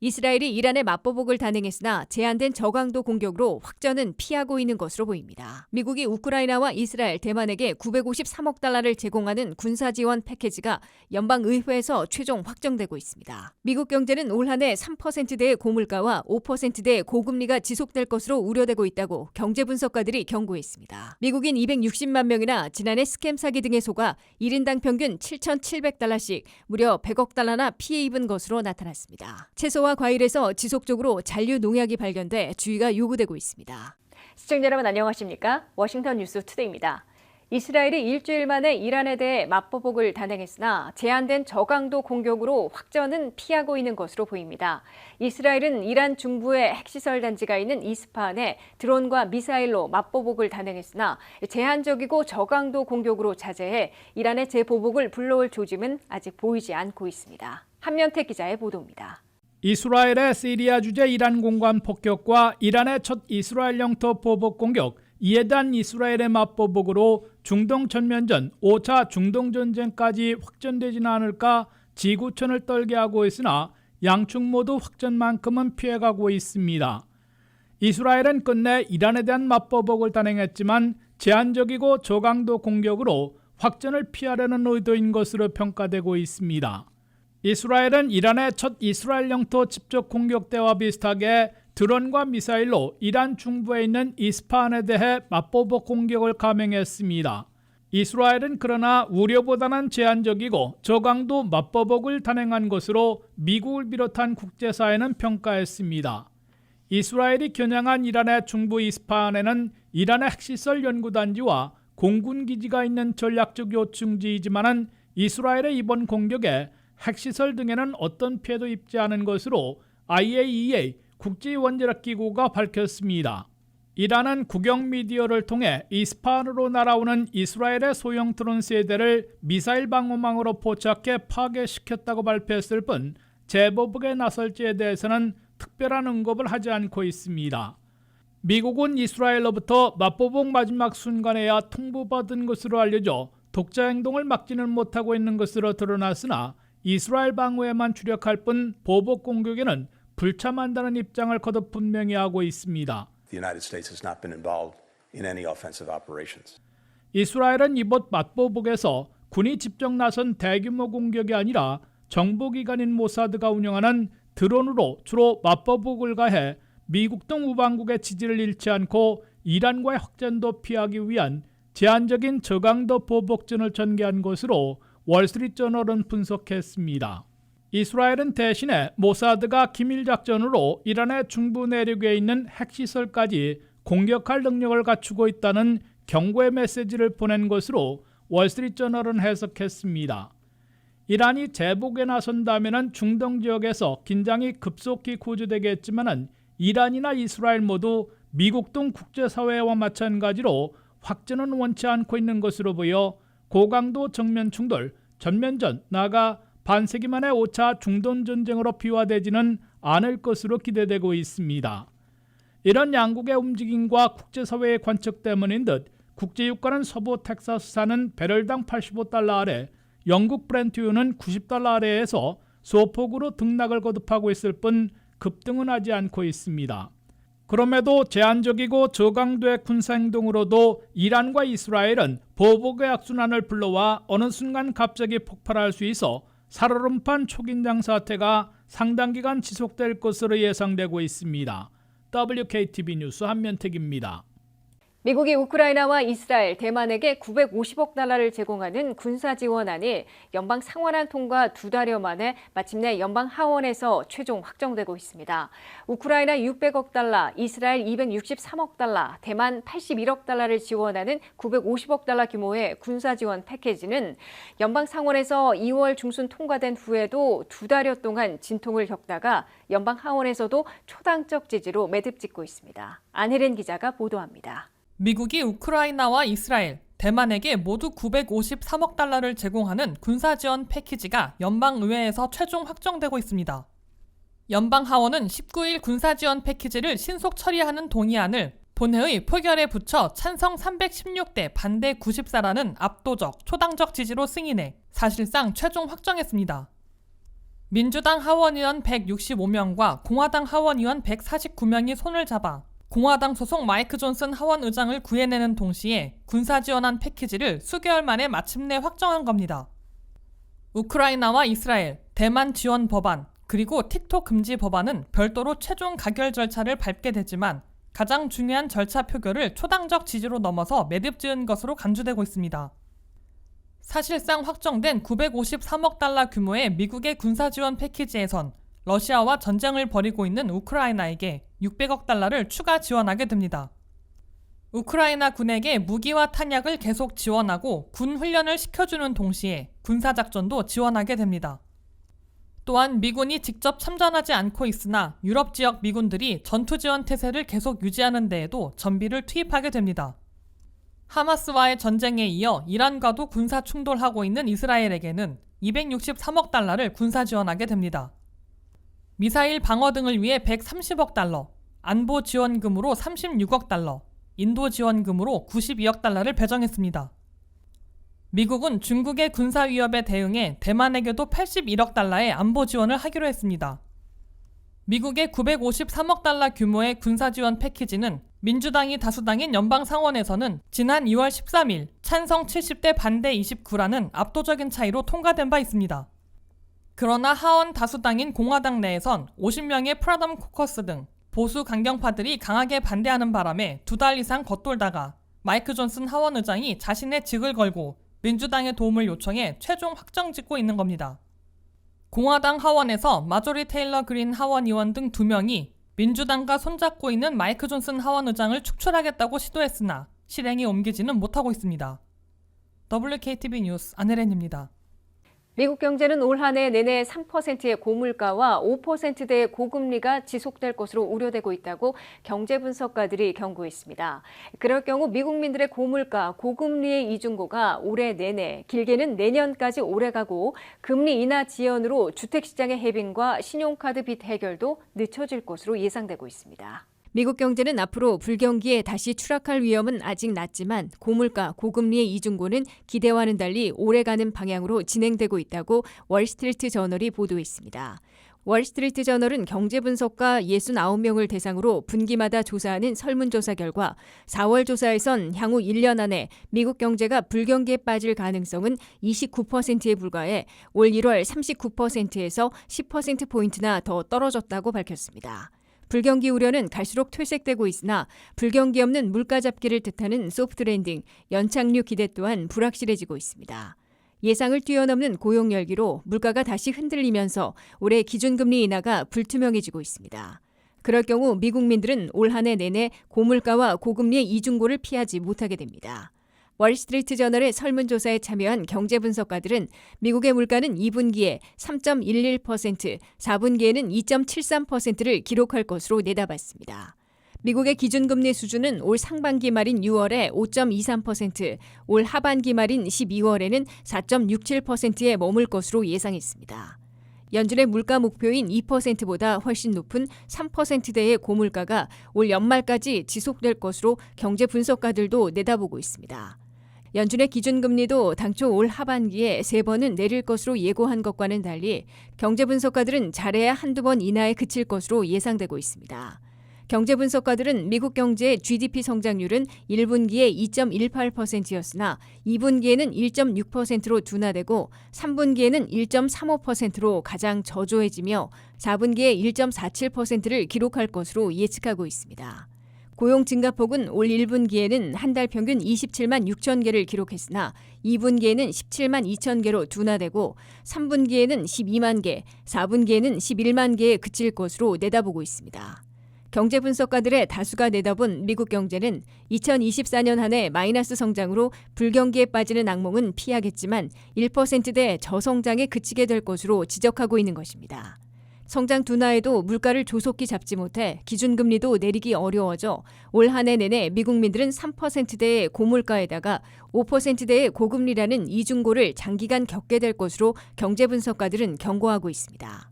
이스라엘이 이란의 맞보복을 단행했으나 제한된 저강도 공격으로 확전은 피하고 있는 것으로 보입니다. 미국이 우크라이나와 이스라엘, 대만에게 953억 달러를 제공하는 군사 지원 패키지가 연방의회에서 최종 확정되고 있습니다. 미국 경제는 올 한 해 3%대의 고물가와 5%대의 고금리가 지속될 것으로 우려되고 있다고 경제 분석가들이 경고했습니다. 미국인 260만 명이나 지난해 스캠 사기 등에 속아 1인당 평균 7,700달러씩 무려 100억 달러나 피해 입은 것으로 나타났습니다. 채소와 과일에서 지속적으로 잔류 농약이 발견돼 주의가 요구되고 있습니다. 시청자 여러분 안녕하십니까? 워싱턴 뉴스 투데이입니다. 이스라엘이 일주일 만에 이란에 대해 맞보복을 단행했으나 제한된 저강도 공격으로 확전은 피하고 있는 것으로 보입니다. 이스라엘은 이란 중부의 핵시설 단지가 있는 이스파한에 드론과 미사일로 맞보복을 단행했으나 제한적이고 저강도 공격으로 자제해 이란의 재보복을 불러올 조짐은 아직 보이지 않고 있습니다. 한면택 기자의 보도입니다. 이스라엘의 시리아 주재 이란 공간 폭격과 이란의 첫 이스라엘 영토 보복 공격, 이에 대한 이스라엘의 맞보복으로 중동 전면전 5차 중동전쟁까지 확전되지는 않을까 지구촌을 떨게 하고 있으나 양측 모두 확전만큼은 피해가고 있습니다. 이스라엘은 끝내 이란에 대한 맞보복을 단행했지만 제한적이고 저강도 공격으로 확전을 피하려는 의도인 것으로 평가되고 있습니다. 이스라엘은 이란의 첫 이스라엘 영토 직접 공격 때와 비슷하게 드론과 미사일로 이란 중부에 있는 이스파한에 대해 맞보복 공격을 감행했습니다. 이스라엘은 그러나 우려보다는 제한적이고 저강도 맞보복을 단행한 것으로 미국을 비롯한 국제사회는 평가했습니다. 이스라엘이 겨냥한 이란의 중부 이스파한에는 이란의 핵시설 연구단지와 공군기지가 있는 전략적 요충지이지만은 이스라엘의 이번 공격에 핵시설 등에는 어떤 피해도 입지 않은 것으로 IAEA 국제원자력기구가 밝혔습니다. 이란은 국영 미디어를 통해 이스파한으로 날아오는 이스라엘의 소형 드론 세대를 미사일 방어망으로 포착해 파괴시켰다고 발표했을 뿐 재보복에 나설지에 대해서는 특별한 언급을 하지 않고 있습니다. 미국은 이스라엘로부터 맞보복 마지막 순간에야 통보받은 것으로 알려져 독자 행동을 막지는 못하고 있는 것으로 드러났으나 이스라엘 방어에만 주력할 뿐 보복 공격에는 불참한다는 입장을 거듭 분명히 하고 있습니다. 이스라엘은 이번 맞보복에서 군이 직접 나선 대규모 공격이 아니라 정보기관인 모사드가 운영하는 드론으로 주로 맞보복을 가해 미국 등 우방국의 지지를 잃지 않고 이란과의 확전도 피하기 위한 제한적인 저강도 보복전을 전개한 것으로 월스트리트저널은 분석했습니다. 이스라엘은 대신에 모사드가 기밀 작전으로 이란의 중부 내륙에 있는 핵시설까지 공격할 능력을 갖추고 있다는 경고의 메시지를 보낸 것으로 월스트리트저널은 해석했습니다. 이란이 재복에 나선다면 중동 지역에서 긴장이 급속히 고조되겠지만 이란이나 이스라엘 모두 미국 등 국제사회와 마찬가지로 확전은 원치 않고 있는 것으로 보여 고강도 정면 충돌, 전면전, 나아가 반세기 만의 5차 중동전쟁으로 비화되지는 않을 것으로 기대되고 있습니다. 이런 양국의 움직임과 국제사회의 관측 때문인 듯 국제유가는 서부 텍사스산은 배럴당 85달러 아래, 영국 브렌트유는 90달러 아래에서 소폭으로 등락을 거듭하고 있을 뿐 급등은 하지 않고 있습니다. 그럼에도 제한적이고 저강도의 군사행동으로도 이란과 이스라엘은 보복의 악순환을 불러와 어느 순간 갑자기 폭발할 수 있어 살얼음판 초긴장 사태가 상당 기간 지속될 것으로 예상되고 있습니다. WKTV 뉴스 한면택입니다. 미국이 우크라이나와 이스라엘, 대만에게 950억 달러를 제공하는 군사 지원안이 연방 상원안 통과 2달여 만에 마침내 연방 하원에서 최종 확정되고 있습니다. 우크라이나 600억 달러, 이스라엘 263억 달러, 대만 81억 달러를 지원하는 950억 달러 규모의 군사 지원 패키지는 연방 상원에서 2월 중순 통과된 후에도 2달여 동안 진통을 겪다가 연방 하원에서도 초당적 지지로 매듭짓고 있습니다. 안혜린 기자가 보도합니다. 미국이 우크라이나와 이스라엘, 대만에게 모두 953억 달러를 제공하는 군사지원 패키지가 연방의회에서 최종 확정되고 있습니다. 연방하원은 19일 군사지원 패키지를 신속 처리하는 동의안을 본회의 표결에 붙여 찬성 316대 반대 94라는 압도적 초당적 지지로 승인해 사실상 최종 확정했습니다. 민주당 하원의원 165명과 공화당 하원의원 149명이 손을 잡아 공화당 소속 마이크 존슨 하원의장을 구해내는 동시에 군사지원안 패키지를 수개월 만에 마침내 확정한 겁니다. 우크라이나와 이스라엘, 대만 지원 법안, 그리고 틱톡 금지 법안은 별도로 최종 가결 절차를 밟게 되지만 가장 중요한 절차 표결을 초당적 지지로 넘어서 매듭지은 것으로 간주되고 있습니다. 사실상 확정된 953억 달러 규모의 미국의 군사지원 패키지에선 러시아와 전쟁을 벌이고 있는 우크라이나에게 600억 달러를 추가 지원하게 됩니다. 우크라이나 군에게 무기와 탄약을 계속 지원하고 군 훈련을 시켜주는 동시에 군사작전도 지원하게 됩니다. 또한 미군이 직접 참전하지 않고 있으나 유럽 지역 미군들이 전투지원 태세를 계속 유지하는 데에도 전비를 투입하게 됩니다. 하마스와의 전쟁에 이어 이란과도 군사 충돌하고 있는 이스라엘에게는 263억 달러를 군사 지원하게 됩니다. 미사일 방어 등을 위해 130억 달러, 안보 지원금으로 36억 달러, 인도 지원금으로 92억 달러를 배정했습니다. 미국은 중국의 군사 위협에 대응해 대만에게도 81억 달러의 안보 지원을 하기로 했습니다. 미국의 953억 달러 규모의 군사 지원 패키지는 민주당이 다수당인 연방상원에서는 지난 2월 13일 찬성 70대 반대 29라는 압도적인 차이로 통과된 바 있습니다. 그러나 하원 다수당인 공화당 내에선 50명의 프라덤 코커스 등 보수 강경파들이 강하게 반대하는 바람에 2달 이상 겉돌다가 마이크 존슨 하원의장이 자신의 직을 걸고 민주당의 도움을 요청해 최종 확정짓고 있는 겁니다. 공화당 하원에서 마조리 테일러 그린 하원의원 등 2명이 민주당과 손잡고 있는 마이크 존슨 하원의장을 축출하겠다고 시도했으나 실행에 옮기지는 못하고 있습니다. WKTV 뉴스 안혜린입니다. 미국 경제는 올 한 해 내내 3%의 고물가와 5%대의 고금리가 지속될 것으로 우려되고 있다고 경제 분석가들이 경고했습니다. 그럴 경우 미국민들의 고물가, 고금리의 이중고가 올해 내내, 길게는 내년까지 오래가고 금리 인하 지연으로 주택시장의 해빙과 신용카드 빚 해결도 늦춰질 것으로 예상되고 있습니다. 미국 경제는 앞으로 불경기에 다시 추락할 위험은 아직 낮지만 고물가, 고금리의 이중고는 기대와는 달리 오래가는 방향으로 진행되고 있다고 월스트리트 저널이 보도했습니다. 월스트리트 저널은 경제분석가 69명을 대상으로 분기마다 조사하는 설문조사 결과 4월 조사에선 향후 1년 안에 미국 경제가 불경기에 빠질 가능성은 29%에 불과해 올 1월 39%에서 10%포인트나 더 떨어졌다고 밝혔습니다. 불경기 우려는 갈수록 퇴색되고 있으나 불경기 없는 물가 잡기를 뜻하는 소프트 랜딩, 연착륙 기대 또한 불확실해지고 있습니다. 예상을 뛰어넘는 고용 열기로 물가가 다시 흔들리면서 올해 기준금리 인하가 불투명해지고 있습니다. 그럴 경우 미국민들은 올 한 해 내내 고물가와 고금리의 이중고를 피하지 못하게 됩니다. 월스트리트 저널의 설문조사에 참여한 경제분석가들은 미국의 물가는 2분기에 3.11%, 4분기에는 2.73%를 기록할 것으로 내다봤습니다. 미국의 기준금리 수준은 올 상반기 말인 6월에 5.23%, 올 하반기 말인 12월에는 4.67%에 머물 것으로 예상했습니다. 연준의 물가 목표인 2%보다 훨씬 높은 3%대의 고물가가 올 연말까지 지속될 것으로 경제 분석가들도 내다보고 있습니다. 연준의 기준금리도 당초 올 하반기에 3번은 내릴 것으로 예고한 것과는 달리 경제 분석가들은 잘해야 한두 번 인하에 그칠 것으로 예상되고 있습니다. 경제 분석가들은 미국 경제의 GDP 성장률은 1분기에 2.18%였으나 2분기에는 1.6%로 둔화되고 3분기에는 1.35%로 가장 저조해지며 4분기에 1.47%를 기록할 것으로 예측하고 있습니다. 고용 증가폭은 올 1분기에는 한 달 평균 27만 6천 개를 기록했으나 2분기에는 17만 2천 개로 둔화되고 3분기에는 12만 개, 4분기에는 11만 개에 그칠 것으로 내다보고 있습니다. 경제 분석가들의 다수가 내다본 미국 경제는 2024년 한 해 마이너스 성장으로 불경기에 빠지는 악몽은 피하겠지만 1%대 저성장에 그치게 될 것으로 지적하고 있는 것입니다. 성장 둔화에도 물가를 조속히 잡지 못해 기준금리도 내리기 어려워져 올 한 해 내내 미국민들은 3%대의 고물가에다가 5%대의 고금리라는 이중고를 장기간 겪게 될 것으로 경제 분석가들은 경고하고 있습니다.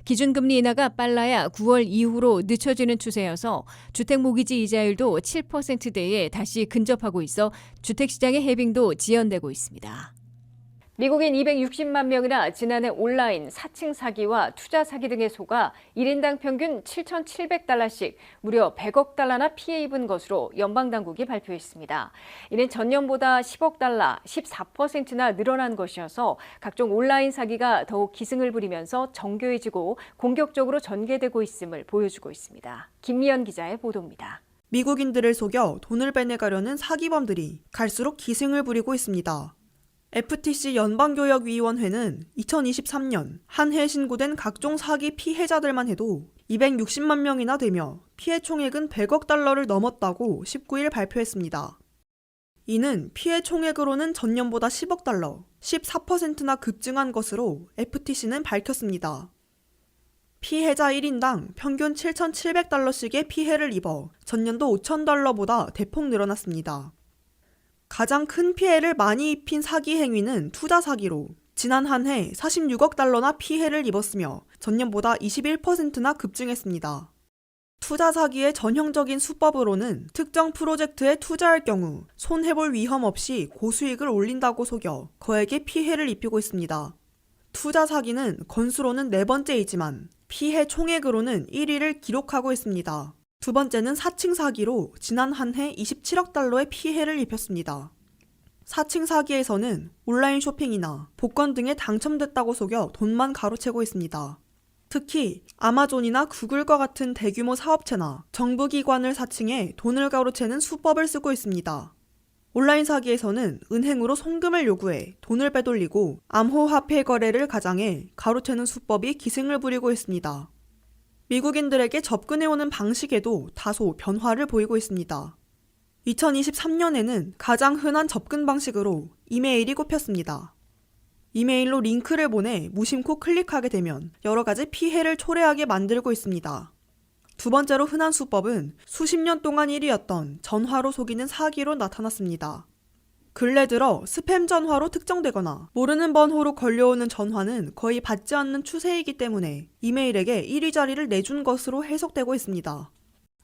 기준금리 인하가 빨라야 9월 이후로 늦춰지는 추세여서 주택모기지 이자율도 7%대에 다시 근접하고 있어 주택시장의 해빙도 지연되고 있습니다. 미국인 260만 명이나 지난해 온라인 사칭 사기와 투자 사기 등에 속아 1인당 평균 7,700달러씩 무려 100억 달러나 피해 입은 것으로 연방당국이 발표했습니다. 이는 전년보다 10억 달러, 14%나 늘어난 것이어서 각종 온라인 사기가 더욱 기승을 부리면서 정교해지고 공격적으로 전개되고 있음을 보여주고 있습니다. 김미연 기자의 보도입니다. 미국인들을 속여 돈을 빼내가려는 사기범들이 갈수록 기승을 부리고 있습니다. FTC 연방교역위원회는 2023년 한 해 신고된 각종 사기 피해자들만 해도 260만 명이나 되며 피해 총액은 100억 달러를 넘었다고 19일 발표했습니다. 이는 피해 총액으로는 전년보다 10억 달러, 14%나 급증한 것으로 FTC는 밝혔습니다. 피해자 1인당 평균 7,700달러씩의 피해를 입어 전년도 5,000달러보다 대폭 늘어났습니다. 가장 큰 피해를 많이 입힌 사기 행위는 투자 사기로 지난 한 해 46억 달러나 피해를 입었으며 전년보다 21%나 급증했습니다. 투자 사기의 전형적인 수법으로는 특정 프로젝트에 투자할 경우 손해볼 위험 없이 고수익을 올린다고 속여 거액의 피해를 입히고 있습니다. 투자 사기는 건수로는 4번째이지만 피해 총액으로는 1위를 기록하고 있습니다. 두 번째는 사칭 사기로 지난 한 해 27억 달러의 피해를 입혔습니다. 사칭 사기에서는 온라인 쇼핑이나 복권 등에 당첨됐다고 속여 돈만 가로채고 있습니다. 특히 아마존이나 구글과 같은 대규모 사업체나 정부기관을 사칭해 돈을 가로채는 수법을 쓰고 있습니다. 온라인 사기에서는 은행으로 송금을 요구해 돈을 빼돌리고 암호화폐 거래를 가장해 가로채는 수법이 기승을 부리고 있습니다. 미국인들에게 접근해오는 방식에도 다소 변화를 보이고 있습니다. 2023년에는 가장 흔한 접근 방식으로 이메일이 꼽혔습니다. 이메일로 링크를 보내 무심코 클릭하게 되면 여러 가지 피해를 초래하게 만들고 있습니다. 두 번째로 흔한 수법은 수십 년 동안 1위였던 전화로 속이는 사기로 나타났습니다. 근래 들어 스팸 전화로 특정되거나 모르는 번호로 걸려오는 전화는 거의 받지 않는 추세이기 때문에 이메일에게 1위 자리를 내준 것으로 해석되고 있습니다.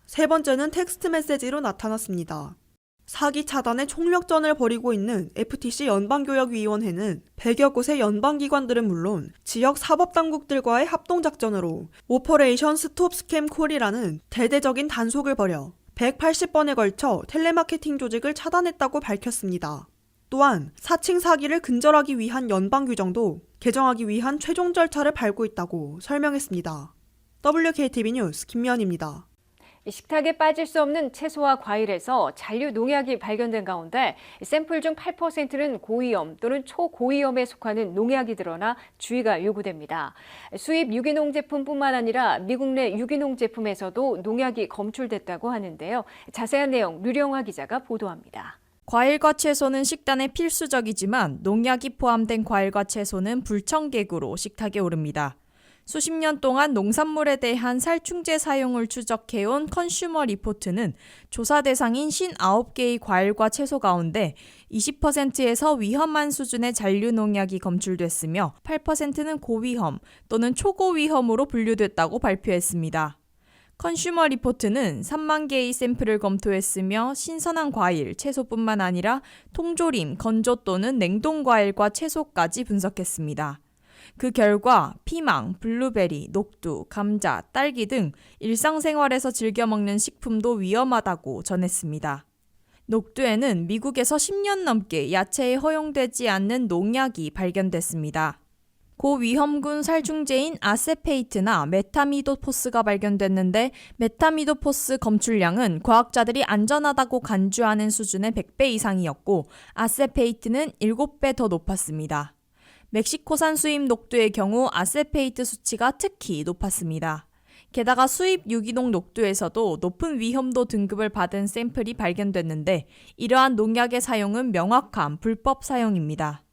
세 번째는 텍스트 메시지로 나타났습니다. 사기 차단에 총력전을 벌이고 있는 FTC 연방교역위원회는 100여 곳의 연방기관들은 물론 지역 사법당국들과의 합동작전으로 오퍼레이션 스톱 스캠 콜이라는 대대적인 단속을 벌여 180번에 걸쳐 텔레마케팅 조직을 차단했다고 밝혔습니다. 또한 사칭 사기를 근절하기 위한 연방 규정도 개정하기 위한 최종 절차를 밟고 있다고 설명했습니다. WKTV 뉴스 김미연입니다. 식탁에 빠질 수 없는 채소와 과일에서 잔류 농약이 발견된 가운데 샘플 중 8%는 고위험 또는 초고위험에 속하는 농약이 드러나 주의가 요구됩니다. 수입 유기농 제품뿐만 아니라 미국 내 유기농 제품에서도 농약이 검출됐다고 하는데요. 자세한 내용 류령화 기자가 보도합니다. 과일과 채소는 식단에 필수적이지만 농약이 포함된 과일과 채소는 불청객으로 식탁에 오릅니다. 수십 년 동안 농산물에 대한 살충제 사용을 추적해온 컨슈머 리포트는 조사 대상인 59개의 과일과 채소 가운데 20%에서 위험한 수준의 잔류 농약이 검출됐으며 8%는 고위험 또는 초고위험으로 분류됐다고 발표했습니다. 컨슈머 리포트는 3만 개의 샘플을 검토했으며 신선한 과일, 채소뿐만 아니라 통조림, 건조 또는 냉동 과일과 채소까지 분석했습니다. 그 결과 피망, 블루베리, 녹두, 감자, 딸기 등 일상생활에서 즐겨 먹는 식품도 위험하다고 전했습니다. 녹두에는 미국에서 10년 넘게 야채에 허용되지 않는 농약이 발견됐습니다. 고위험군 살충제인 아세페이트나 메타미도포스가 발견됐는데 메타미도포스 검출량은 과학자들이 안전하다고 간주하는 수준의 100배 이상이었고 아세페이트는 7배 더 높았습니다. 멕시코산 수입 녹두의 경우 아세페이트 수치가 특히 높았습니다. 게다가 수입 유기농 녹두에서도 높은 위험도 등급을 받은 샘플이 발견됐는데 이러한 농약의 사용은 명확한 불법 사용입니다.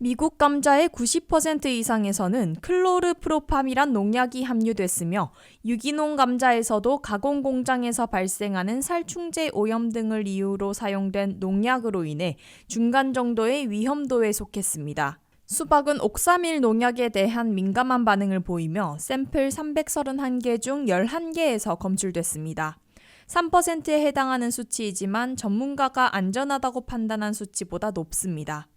미국 감자의 90% 이상에서는 클로르프로팜이란 농약이 함유됐으며 유기농 감자에서도 가공 공장에서 발생하는 살충제 오염 등을 이유로 사용된 농약으로 인해 중간 정도의 위험도에 속했습니다. 수박은 옥사밀 농약에 대한 민감한 반응을 보이며 샘플 331개 중 11개에서 검출됐습니다. 3%에 해당하는 수치이지만 전문가가 안전하다고 판단한 수치보다 높습니다.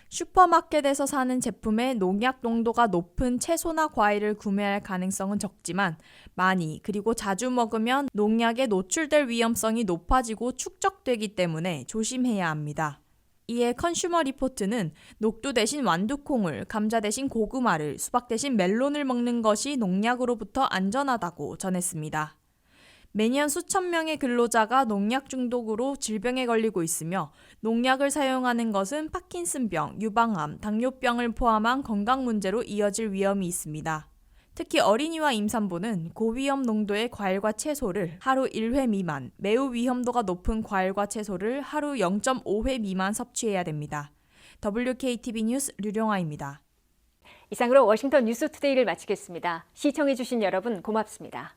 슈퍼마켓에서 사는 제품에 농약 농도가 높은 채소나 과일을 구매할 가능성은 적지만 많이 그리고 자주 먹으면 농약에 노출될 위험성이 높아지고 축적되기 때문에 조심해야 합니다. 이에 컨슈머 리포트는 녹두 대신 완두콩을, 감자 대신 고구마를, 수박 대신 멜론을 먹는 것이 농약으로부터 안전하다고 전했습니다. 매년 수천 명의 근로자가 농약 중독으로 질병에 걸리고 있으며 농약을 사용하는 것은 파킨슨병, 유방암, 당뇨병을 포함한 건강 문제로 이어질 위험이 있습니다. 특히 어린이와 임산부는 고위험 농도의 과일과 채소를 하루 1회 미만, 매우 위험도가 높은 과일과 채소를 하루 0.5회 미만 섭취해야 됩니다. WKTV 뉴스 류령아입니다. 이상으로 워싱턴 뉴스투데이를 마치겠습니다. 시청해주신 여러분 고맙습니다.